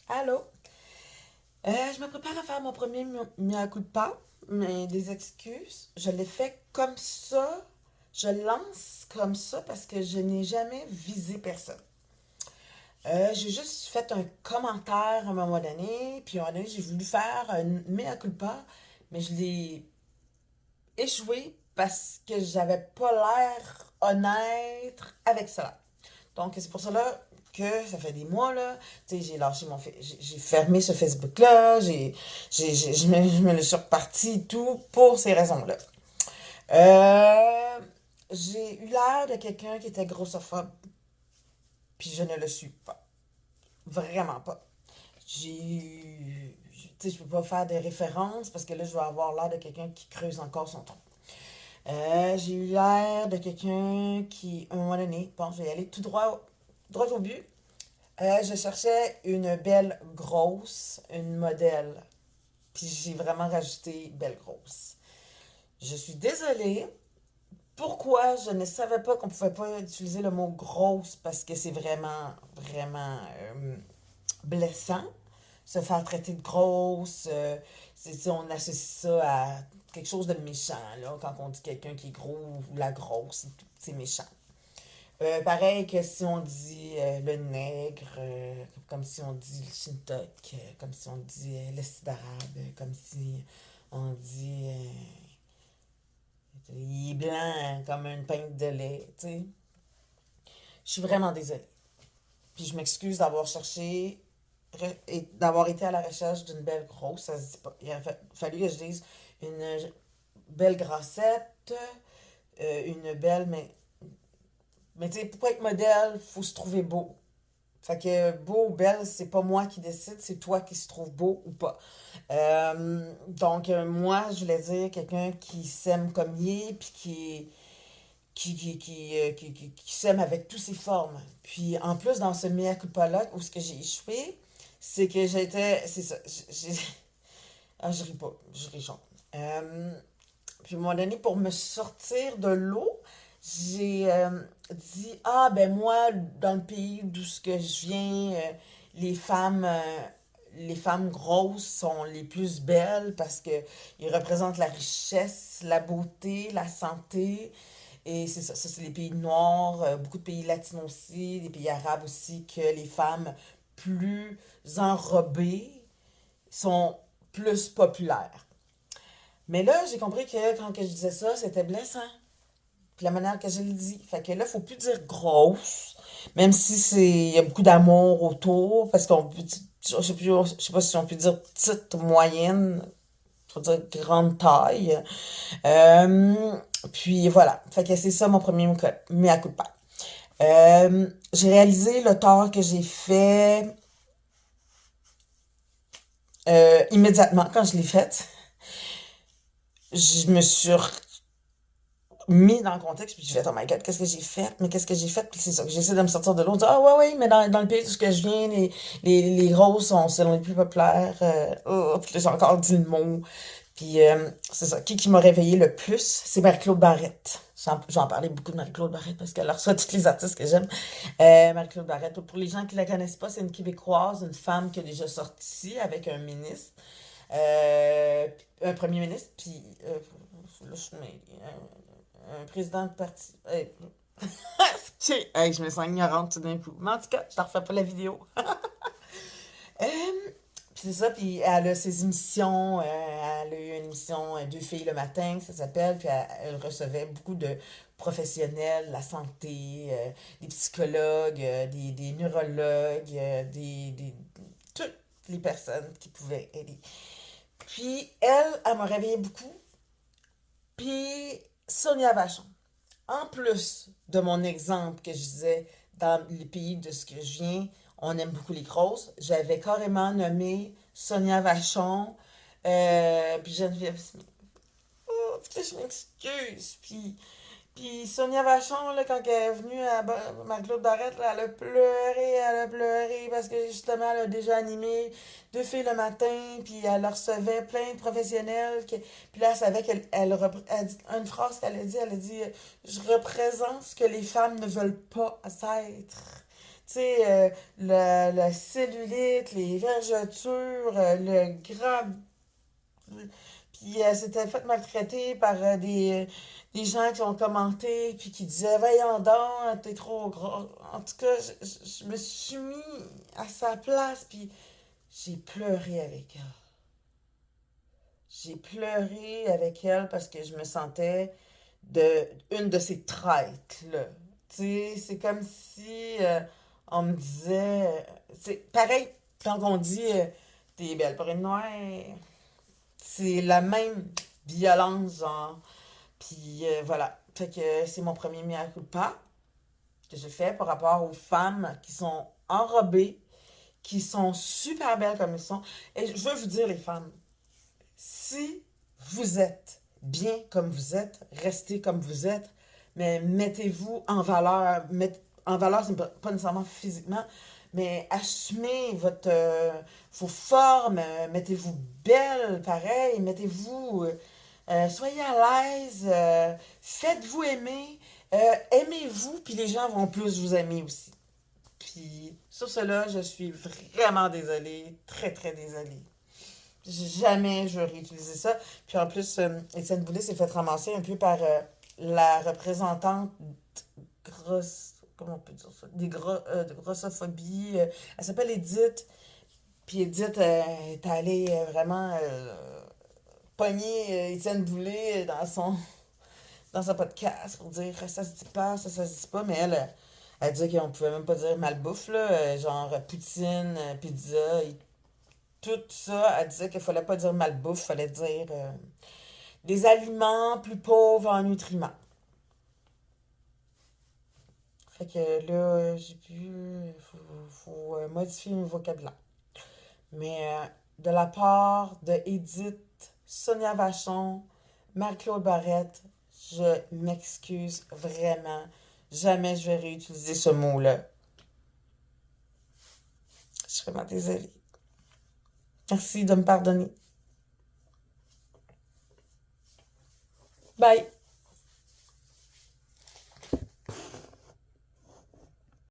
Allô? Je me prépare à faire mon premier mea culpa, mais des excuses. Je l'ai fait comme ça. Je lance comme ça parce que je n'ai jamais visé personne. J'ai juste fait un commentaire à un moment donné, puis à un moment donné, j'ai voulu faire un mea culpa, mais je l'ai échoué parce que j'avais pas l'air honnête avec cela. Donc, c'est pour cela que ça fait des mois, là, tu sais, j'ai lâché j'ai fermé ce Facebook-là, je me le suis reparti et tout pour ces raisons-là. Euh, j'ai eu l'air de quelqu'un qui était grossophobe, puis je ne le suis pas. Vraiment pas. Tu sais, je peux pas faire de références parce que là, je vais avoir l'air de quelqu'un qui creuse encore son trou. J'ai eu l'air de quelqu'un qui, à un moment donné, bon, je vais y aller tout droit au but. Je cherchais une belle grosse, une modèle. Puis j'ai vraiment rajouté belle grosse. Je suis désolée. Pourquoi je ne savais pas qu'on pouvait pas utiliser le mot grosse parce que c'est vraiment blessant. Se faire traiter de grosse, on associe ça à quelque chose de méchant, là, quand on dit quelqu'un qui est gros ou la grosse, c'est méchant. Pareil que si on dit le nègre, comme si on dit le shintok, comme si on dit l'esti d'arabe, comme si on dit il est blanc comme une pinte de lait, tu sais. Je suis vraiment désolée. Puis je m'excuse d'avoir cherché et d'avoir été à la recherche d'une belle grosse, ça se dit pas. Il a fallu que je dise une belle grassette, une belle, mais tu sais, pour être modèle, faut se trouver beau. Fait que beau ou belle, c'est pas moi qui décide, c'est toi qui se trouve beau ou pas. Donc, moi, je voulais dire quelqu'un qui s'aime comme il est, puis qui s'aime avec toutes ses formes. Puis en plus, dans ce mea culpa-là, où ce que j'ai échoué, c'est que j'étais. C'est ça. Ah, je ris pas, je ris jaune. Puis à un moment donné, pour me sortir de l'eau, j'ai dit, ah ben moi, dans le pays d'où ce que je viens, les femmes, euh, les femmes grosses sont les plus belles parce que ils représentent la richesse, la beauté, la santé. Et c'est ça, c'est les pays noirs, beaucoup de pays latinos aussi, des pays arabes aussi, que les femmes plus enrobées sont plus populaires. Mais là, j'ai compris que quand que je disais ça, c'était blessant. Puis la manière que je le dis. Fait que là, faut plus dire grosse, même si il y a beaucoup d'amour autour, parce qu'on peut, je sais pas si on peut dire petite, moyenne, faut dire grande taille. Euh, puis voilà. Fait que c'est ça mon premier mea culpa. J'ai réalisé le tort que j'ai fait immédiatement quand je l'ai fait. Je me suis mis dans le contexte, puis je fais, oh my god, qu'est-ce que j'ai fait? Mais qu'est-ce que j'ai fait? Puis c'est ça, que j'essaie de me sortir de l'eau, dire, ah ouais, ouais, mais dans le pays où je viens, les roses sont selon les plus populaires. Oh, puis là, j'ai encore dit le mot. Puis c'est ça, qui m'a réveillé le plus, c'est Marie-Claude Barrette. J'en parlais beaucoup de Marie-Claude Barrette parce qu'elle reçoit tous les artistes que j'aime. Marie-Claude Barrette, pour les gens qui la connaissent pas, c'est une Québécoise, une femme qui a déjà sorti avec un ministre, euh, un premier ministre, puis là, un président de parti. Hey, je me sens ignorante tout d'un coup. Mais en tout cas, je ne refais pas la vidéo. Euh, puis c'est ça, puis elle a ses émissions. Elle a eu une émission Deux filles le matin, ça s'appelle. Puis elle recevait beaucoup de professionnels, la santé, des psychologues, des neurologues, toutes les personnes qui pouvaient aider. Puis elle m'a réveillé beaucoup. Puis Sonia Vachon, en plus de mon exemple que je disais dans les pays de ce que je viens, on aime beaucoup les grosses, j'avais carrément nommé Sonia Vachon, puis Geneviève Smith. Oh, je m'excuse. Puis Sonia Vachon, là, quand elle est venue à Marc-Claude Barrette, là, elle a pleuré parce que justement, elle a déjà animé Deux filles le matin, puis elle recevait plein de professionnels. Puis là, elle savait elle dit une phrase qu'elle a dit, je représente ce que les femmes ne veulent pas être. Tu sais, la cellulite, les vergetures, le gras. Puis elle s'était fait maltraiter par des gens qui ont commenté, puis qui disaient, voyons donc, t'es trop gros. En tout cas, je me suis mis à sa place, puis j'ai pleuré avec elle. J'ai pleuré avec elle parce que je me sentais une de ces traites, là. Tu sais, c'est comme si on me disait. C'est pareil quand on dit t'es belle pour une noire. C'est la même violence, genre. Puis voilà. Fait que c'est mon premier mea culpa que j'ai fait par rapport aux femmes qui sont enrobées, qui sont super belles comme elles sont. Et je veux vous dire, les femmes, si vous êtes bien comme vous êtes, restez comme vous êtes, mais mettez-vous en valeur. En valeur, c'est pas nécessairement physiquement, mais assumez vos formes, mettez-vous belle, pareil, mettez-vous, soyez à l'aise, faites-vous aimer, aimez-vous, puis les gens vont plus vous aimer aussi. Puis sur cela, je suis vraiment désolée, très très désolée. Jamais je vais réutiliser ça. Puis en plus, Étienne Boulay s'est fait ramasser un peu par la représentante grosse. Comment on peut dire ça? De grossophobie. Elle s'appelle Edith. Puis Edith est allée vraiment pogner Étienne Boulay dans son podcast pour dire ça se dit pas, ça se dit pas. Mais elle dit qu'on pouvait même pas dire malbouffe, là, genre poutine, pizza, tout ça, elle disait qu'il fallait pas dire malbouffe, il fallait dire des aliments plus pauvres en nutriments. Fait que là, j'ai pu. Faut modifier mon vocabulaire. Mais de la part de Edith, Sonia Vachon, Marie-Claude Barrette, je m'excuse vraiment. Jamais je vais réutiliser ce mot-là. Je suis vraiment désolée. Merci de me pardonner. Bye!